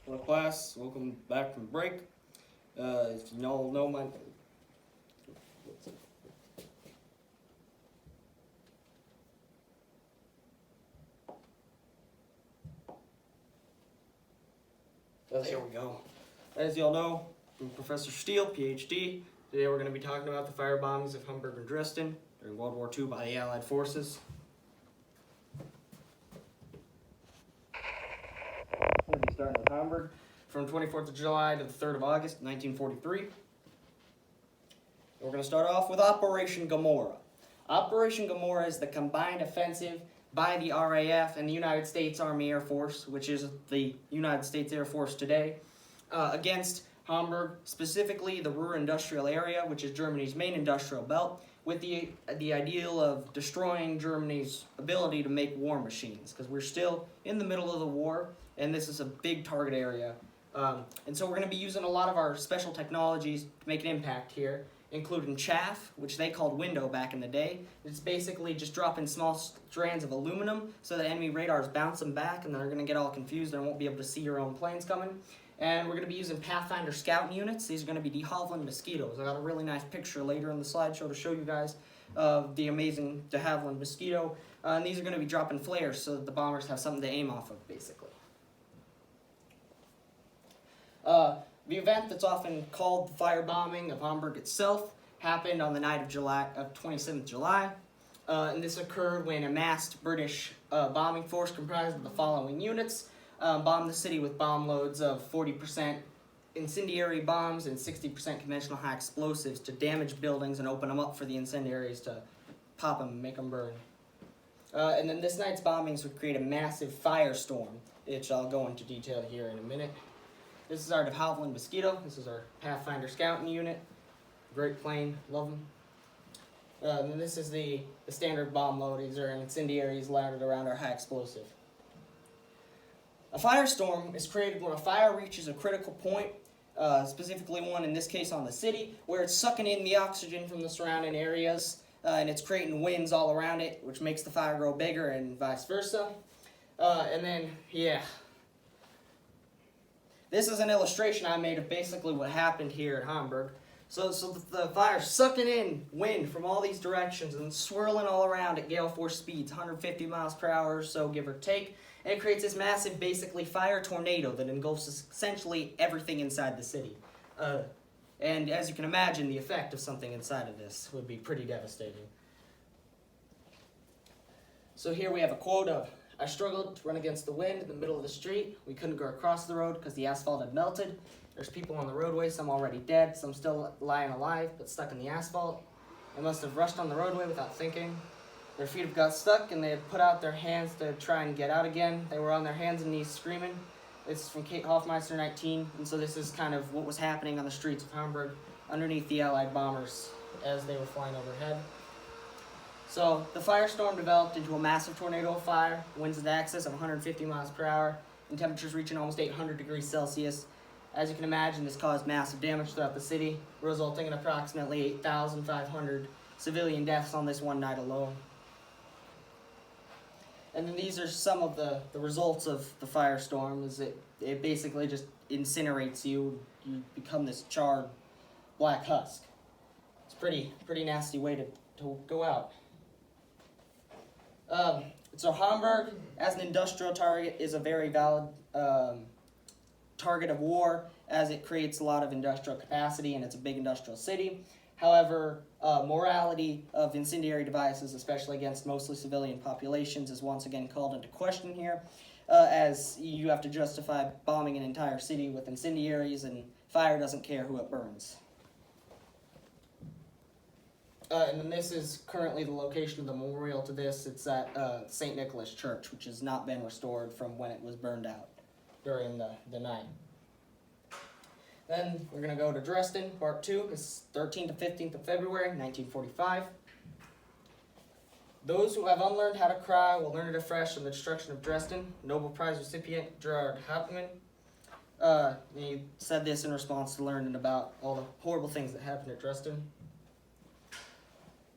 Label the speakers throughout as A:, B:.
A: Hello class, welcome back from break. If you all know my... There we go. As you all know, I'm Professor Steele, PhD. Today we're going to be talking about the firebombings of Hamburg and Dresden during World War II by the Allied forces. We're going to be starting with Hamburg from 24th of July to the 3rd of August, 1943. We're going to start off with Operation Gomorrah. Operation Gomorrah is the combined offensive by the RAF and the United States Army Air Force, which is the United States Air Force today, against Hamburg, specifically the Ruhr industrial area, which is Germany's main industrial belt, with the ideal of destroying Germany's ability to make war machines, because we're still in the middle of the war, and this is a big target area. And so we're going to be using a lot of our special technologies to make an impact here, including chaff, which they called window back in the day. It's basically just dropping small strands of aluminum so that enemy radars bounce them back and they're going to get all confused and won't be able to see your own planes coming. And we're going to be using Pathfinder scouting units. These are going to be de Havilland mosquitoes. I got a really nice picture later in the slideshow to show you guys of the amazing de Havilland mosquito. And these are going to be dropping flares so that the bombers have something to aim off of, basically. The event that's often called the firebombing of Hamburg itself happened on the night of 27th July. And this occurred when a massed British bombing force comprised of the following units bombed the city with bomb loads of 40% incendiary bombs and 60% conventional high explosives to damage buildings and open them up for the incendiaries to pop them and make them burn. And then this night's bombings would create a massive firestorm, which I'll go into detail here in a minute. This is our de Havilland Mosquito. This is our Pathfinder scouting unit. Great plane, love them. And this is the standard bomb load. These are incendiaries laddered around our high explosive. A firestorm is created when a fire reaches a critical point, specifically one in this case on the city, where it's sucking in the oxygen from the surrounding areas, and it's creating winds all around it, which makes the fire grow bigger and vice versa. And then, yeah. This is an illustration I made of basically what happened here at Hamburg. So the fire's sucking in wind from all these directions and swirling all around at gale force speeds, 150 miles per hour or so, give or take. And it creates this massive, basically, fire tornado that engulfs essentially everything inside the city. And as you can imagine, the effect of something inside of this would be pretty devastating. So here we have a quote of, "I struggled to run against the wind in the middle of the street. We couldn't go across the road because the asphalt had melted. There's people on the roadway, some already dead, some still lying alive, but stuck in the asphalt. They must have rushed on the roadway without thinking. Their feet have got stuck, and they had put out their hands to try and get out again. They were on their hands and knees screaming." This is from Kate Hofmeister, 19, and so this is kind of what was happening on the streets of Hamburg underneath the Allied bombers as they were flying overhead. So the firestorm developed into a massive tornado of fire, winds in excess of 150 miles per hour, and temperatures reaching almost 800 degrees Celsius. As you can imagine, this caused massive damage throughout the city, resulting in approximately 8,500 civilian deaths on this one night alone. And then these are some of the results of the firestorm, is it basically just incinerates you. You become this charred black husk. It's a pretty nasty way to go out. So Hamburg, as an industrial target, is a very valid target of war, as it creates a lot of industrial capacity and it's a big industrial city. However, morality of incendiary devices, especially against mostly civilian populations, is once again called into question here, as you have to justify bombing an entire city with incendiaries, and fire doesn't care who it burns. And then this is currently the location of the memorial to this. It's at St. Nicholas Church, which has not been restored from when it was burned out during the night. Then we're going to go to Dresden, Part 2. It's 13th to 15th of February, 1945. "Those who have unlearned how to cry will learn it afresh in the destruction of Dresden." Nobel Prize recipient Gerard Hauptmann. He said this in response to learning about all the horrible things that happened at Dresden.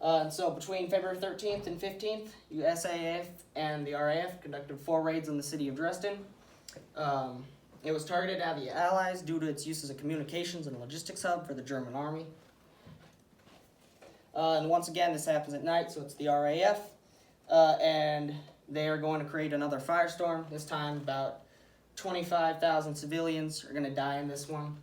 A: And so between February 13th and 15th, USAF and the RAF conducted 4 raids on the city of Dresden. It was targeted at the Allies due to its use as a communications and logistics hub for the German army. And once again, this happens at night, so it's the RAF. And they are going to create another firestorm. This time, about 25,000 civilians are going to die in this one.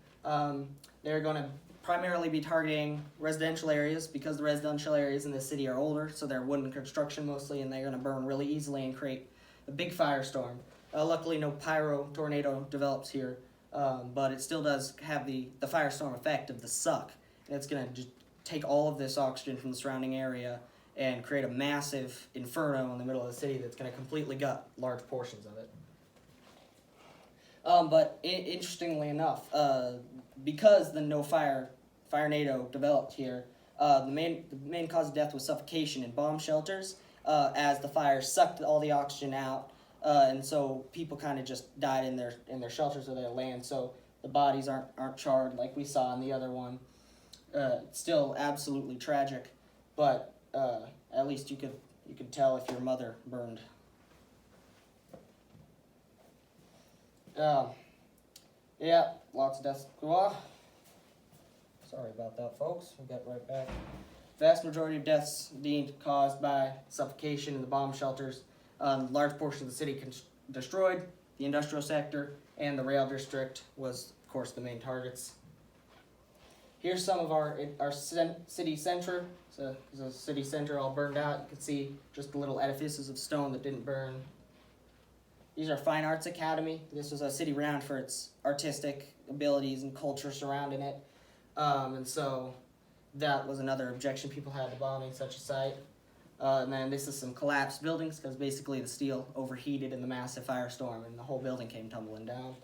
A: They're going to primarily be targeting residential areas because the residential areas in the city are older, so they're wooden construction mostly, and they're going to burn really easily and create a big firestorm. Luckily, no pyro tornado develops here, but it still does have the firestorm effect of the suck. And it's going to just take all of this oxygen from the surrounding area and create a massive inferno in the middle of the city that's going to completely gut large portions of it. But interestingly enough, because the no fire NATO developed here, the main cause of death was suffocation in bomb shelters, as the fire sucked all the oxygen out, and so people kind of just died in their shelters or their land. So the bodies aren't charred like we saw in the other one. Still absolutely tragic, but at least you could tell if your mother burned. Yeah, lots of deaths. Sorry about that, folks. We'll get right back. Vast majority of deaths deemed caused by suffocation in the bomb shelters. Large portions of the city destroyed. The industrial sector and the rail district was, of course, the main targets. Here's some of our city center. So the city center all burned out. You can see just the little edifices of stone that didn't burn. These are Fine Arts Academy. This was a city renowned for its artistic abilities and culture surrounding it. And so that was another objection people had to bombing such a site. And then this is some collapsed buildings because basically the steel overheated in the massive firestorm and the whole building came tumbling down.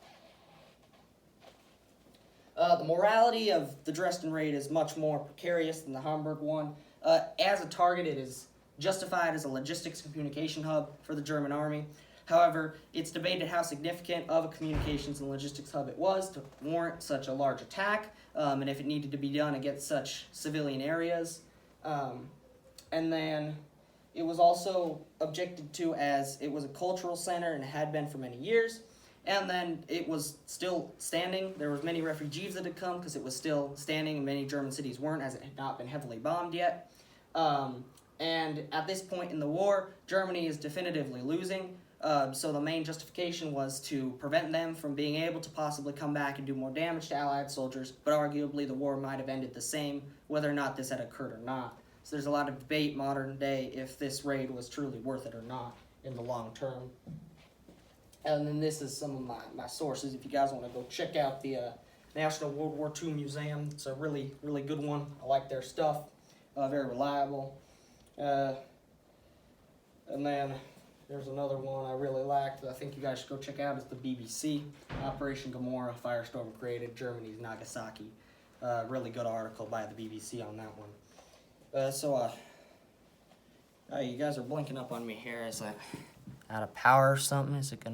A: The morality of the Dresden raid is much more precarious than the Hamburg one. As a target, it is justified as a logistics and communication hub for the German army. However, it's debated how significant of a communications and logistics hub it was to warrant such a large attack, and if it needed to be done against such civilian areas. And then it was also objected to as it was a cultural center and had been for many years. And then it was still standing. There were many refugees that had come because it was still standing, and many German cities weren't, as it had not been heavily bombed yet. And at this point in the war, Germany is definitively losing. So the main justification was to prevent them from being able to possibly come back and do more damage to Allied soldiers, but arguably the war might have ended the same, whether or not this had occurred or not. So there's a lot of debate modern day if this raid was truly worth it or not in the long term. And then this is some of my sources. If you guys want to go check out the National World War II Museum, it's a really, really good one. I like their stuff. Very reliable. And then there's another one I really liked that I think you guys should go check out. It's the BBC. Operation Gomorrah, Firestorm Created Germany's Nagasaki. Really good article by the BBC on that one. You guys are blinking up on me here. Is that out of power or something? Is it gonna